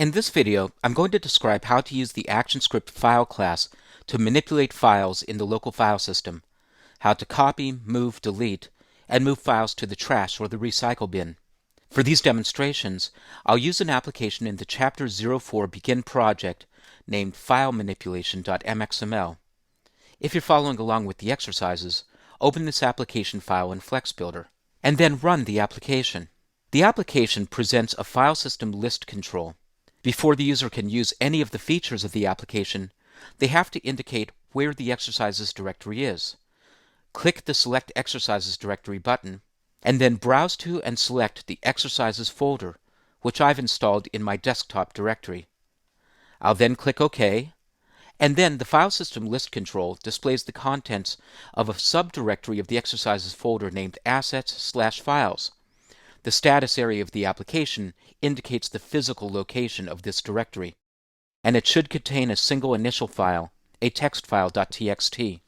In this video, I'm going to describe how to use the ActionScript file class to manipulate files in the local file system, how to copy, move, delete, and move files to the trash or the recycle bin. For these demonstrations, I'll use an application in the Chapter 04 Begin project named FileManipulation.mxml. If you're following along with the exercises, open this application file in FlexBuilder, and then run the application. The application presents a file system list control. Before the user can use any of the features of the application, they have to indicate where the exercises directory is. Click the Select Exercises Directory button, and then browse to and select the Exercises folder, which I've installed in my desktop directory. I'll then click OK, and then the file system list control displays the contents of a subdirectory of the Exercises folder named Assets/Files. The status area of the application indicates the physical location of this directory, and it should contain a single initial file, a text file .txt.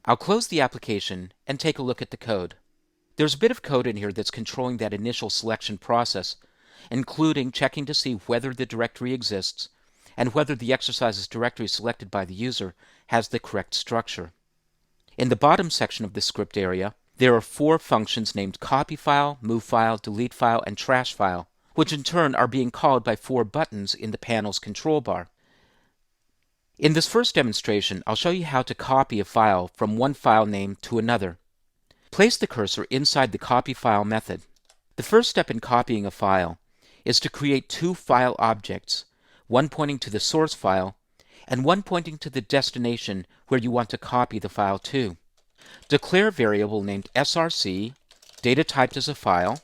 I'll close the application and take a look at the code. There's a bit of code in here that's controlling that initial selection process, including checking to see whether the directory exists and whether the exercises directory selected by the user has the correct structure. In the bottom section of the script area, there are 4 functions named copy file, move file, delete file, and trash file, which in turn are being called by 4 buttons in the panel's control bar. In this first demonstration, I'll show you how to copy a file from one file name to another. Place the cursor inside the copy file method. The first step in copying a file is to create 2 file objects, one pointing to the source file and one pointing to the destination where you want to copy the file to. Declare a variable named src, data typed as a file,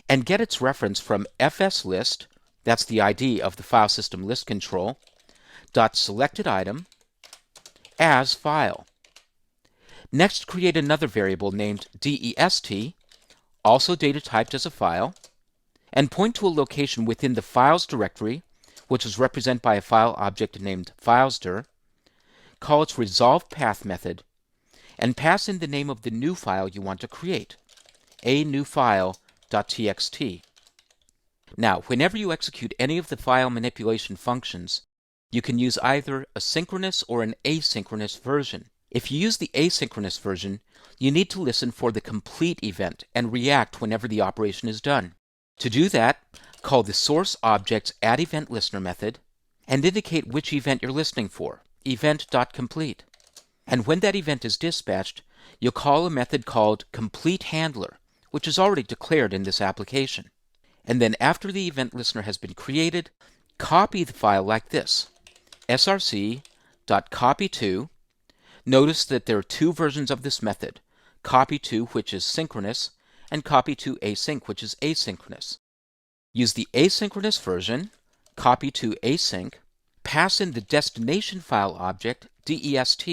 and get its reference from fslist, that's the ID of the file system list control, .selectedItem as file. Next, create another variable named dest, also data typed as a file, and point to a location within the files directory, which is represented by a file object named filesdir. Call its resolvePath method, and pass in the name of the new file you want to create, a new file.txt. Now, whenever you execute any of the file manipulation functions, you can use either a synchronous or an asynchronous version. If you use the asynchronous version, you need to listen for the complete event and react whenever the operation is done. To do that, call the source object's addEventListener method and indicate which event you're listening for, event.complete. And when that event is dispatched, you'll call a method called completeHandler, which is already declared in this application. And then after the event listener has been created, copy the file like this, src.copy_to. Notice that there are 2 versions of this method, copy_to, which is synchronous, and copy_to_async, which is asynchronous. Use the asynchronous version, copy_to_async, pass in the destination file object, dest,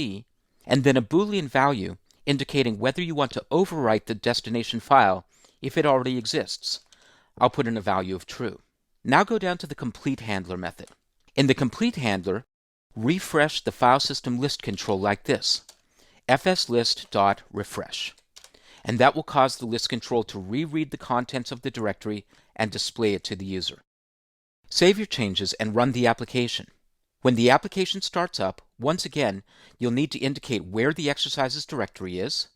and then a Boolean value indicating whether you want to overwrite the destination file if it already exists. I'll put in a value of true. Now go down to the completeHandler method. In the completeHandler, refresh the file system list control like this, fslist.refresh. And that will cause the list control to reread the contents of the directory and display it to the user. Save your changes and run the application. When the application starts up, once again, you'll need to indicate where the exercises directory is.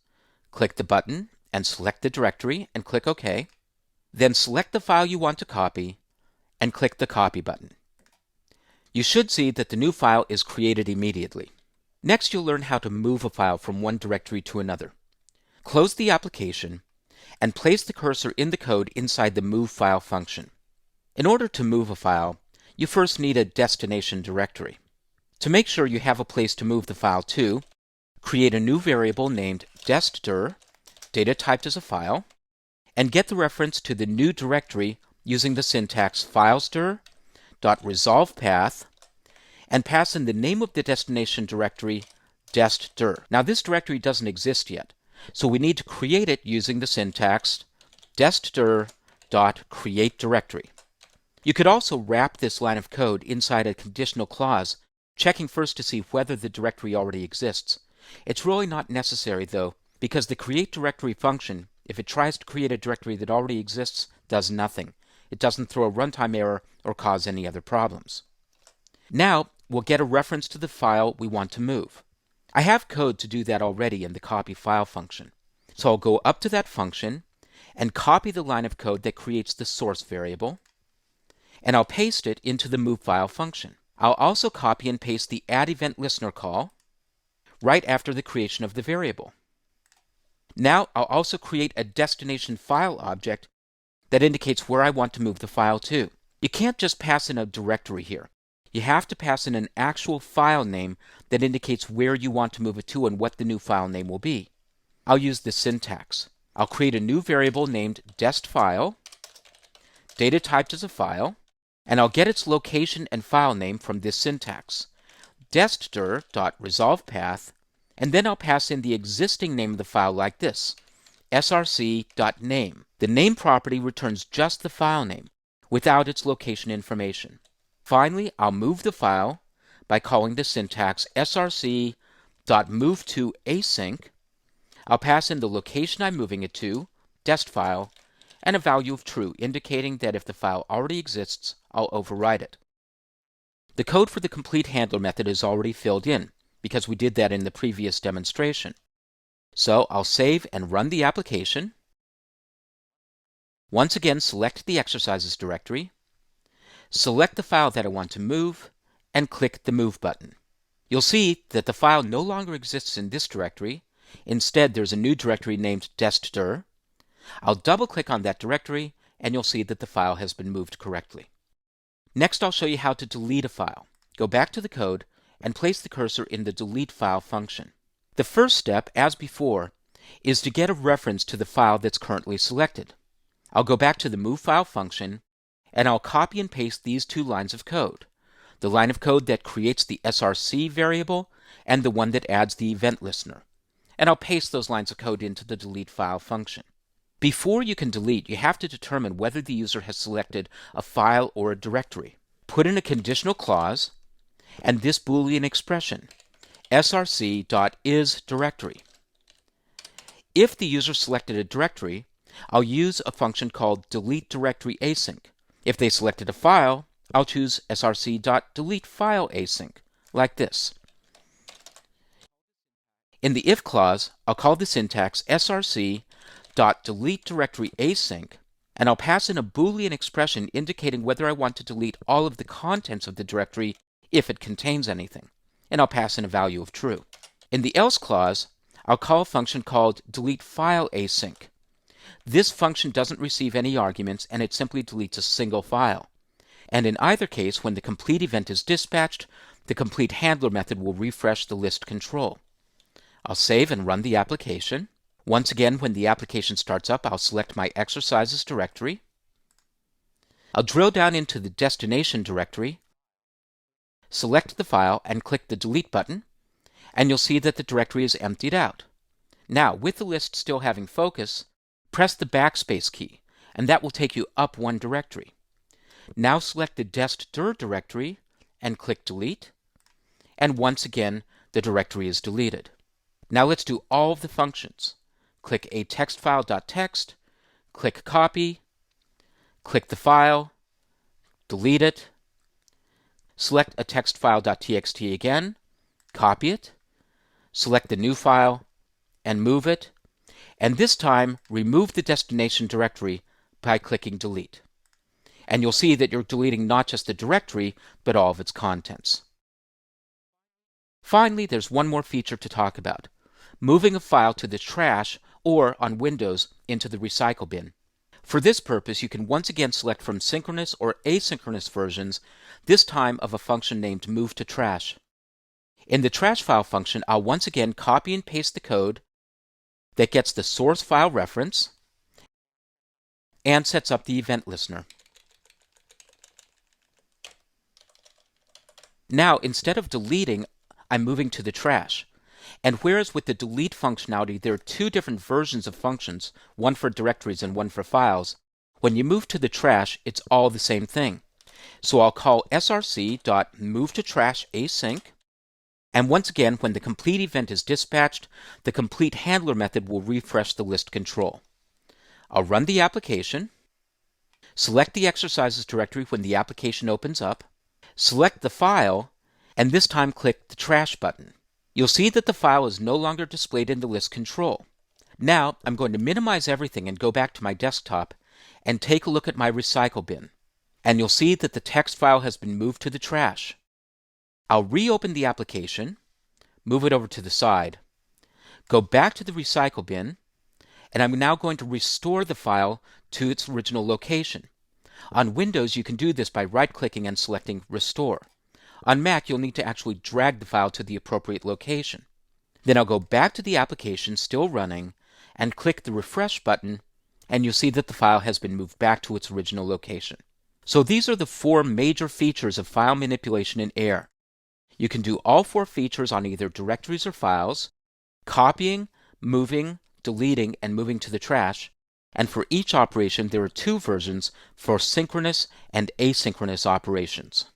Click the button and select the directory and click OK. Then select the file you want to copy and click the Copy button. You should see that the new file is created immediately. Next, you'll learn how to move a file from one directory to another. Close the application and place the cursor in the code inside the Move File function. In order to move a file, you first need a destination directory. To make sure you have a place to move the file to, create a new variable named destdir, data typed as a file, and get the reference to the new directory using the syntax filesdir.resolvePath, and pass in the name of the destination directory, destdir. Now this directory doesn't exist yet, so we need to create it using the syntax destdir.createDirectory. You could also wrap this line of code inside a conditional clause, checking first to see whether the directory already exists. It's really not necessary, though, because the createDirectory function, if it tries to create a directory that already exists, does nothing. it doesn't throw a runtime error or cause any other problems. Now, we'll get a reference to the file we want to move. I have code to do that already in the copy file function. So I'll go up to that function and copy the line of code that creates the source variable, and I'll paste it into the move file function. I'll also copy and paste the add event listener call right after the creation of the variable. Now I'll also create a destination file object that indicates where I want to move the file to. You can't just pass in a directory here. You have to pass in an actual file name that indicates where you want to move it to and what the new file name will be. I'll use this syntax. I'll create a new variable named destFile, data typed as a file, and I'll get its location and file name from this syntax, destdir.resolvePath, and then I'll pass in the existing name of the file like this, src.name. The name property returns just the file name, without its location information. Finally, I'll move the file by calling the syntax src.moveToAsync. I'll pass in the location I'm moving it to, destFile, and a value of true, indicating that if the file already exists, I'll override it. The code for the complete handler method is already filled in, because we did that in the previous demonstration. So I'll save and run the application. Once again, select the exercises directory, select the file that I want to move, and click the Move button. You'll see that the file no longer exists in this directory. Instead, there's a new directory named destdir. I'll double-click on that directory, and you'll see that the file has been moved correctly. Next, I'll show you how to delete a file. Go back to the code and place the cursor in the delete file function. The first step, as before, is to get a reference to the file that's currently selected. I'll go back to the move file function, and I'll copy and paste these two lines of code, the line of code that creates the src variable and the one that adds the event listener. And I'll paste those lines of code into the delete file function. Before you can delete, you have to determine whether the user has selected a file or a directory. Put in a conditional clause and this Boolean expression, src.isDirectory. If the user selected a directory, I'll use a function called deleteDirectoryAsync. If they selected a file, I'll choose src.deleteFileAsync, like this. In the if clause, I'll call the syntax src.deleteDirectoryAsync, and I'll pass in a Boolean expression indicating whether I want to delete all of the contents of the directory if it contains anything, and I'll pass in a value of true. In the else clause, I'll call a function called deleteFileAsync. This function doesn't receive any arguments, and it simply deletes a single file. And in either case, when the complete event is dispatched, the complete handler method will refresh the list control. I'll save and run the application. Once again, when the application starts up, I'll select my exercises directory. I'll drill down into the destination directory, select the file, and click the delete button, and you'll see that the directory is emptied out. Now, with the list still having focus, press the backspace key, and that will take you up one directory. Now select the destdir directory and click delete, and once again, the directory is deleted. Now let's do all of the functions. Click a textfile.txt, click copy, click the file, delete it, select a textfile.txt again, copy it, select the new file, and move it, and this time remove the destination directory by clicking delete. And you'll see that you're deleting not just the directory, but all of its contents. Finally, there's one more feature to talk about: moving a file to the trash or, on Windows, into the recycle bin. For this purpose, you can once again select from synchronous or asynchronous versions, this time of a function named moveToTrash. In the trash file function, I'll once again copy and paste the code that gets the source file reference and sets up the event listener. Now, instead of deleting, I'm moving to the trash. And whereas with the delete functionality, there are two different versions of functions, one for directories and one for files, when you move to the trash, it's all the same thing. So I'll call src.moveToTrashAsync, and once again, when the complete event is dispatched, the complete handler method will refresh the list control. I'll run the application. Select the exercises directory when the application opens up, select the file, and this time click the trash button. You'll see that the file is no longer displayed in the list control. Now I'm going to minimize everything and go back to my desktop and take a look at my recycle bin. And you'll see that the text file has been moved to the trash. I'll reopen the application, move it over to the side, go back to the recycle bin, and I'm now going to restore the file to its original location. On Windows, you can do this by right-clicking and selecting Restore. On Mac, you'll need to actually drag the file to the appropriate location. Then I'll go back to the application still running and click the Refresh button, and you'll see that the file has been moved back to its original location. So these are the 4 major features of file manipulation in Air. You can do all 4 features on either directories or files, copying, moving, deleting, and moving to the trash, and for each operation there are 2 versions for synchronous and asynchronous operations.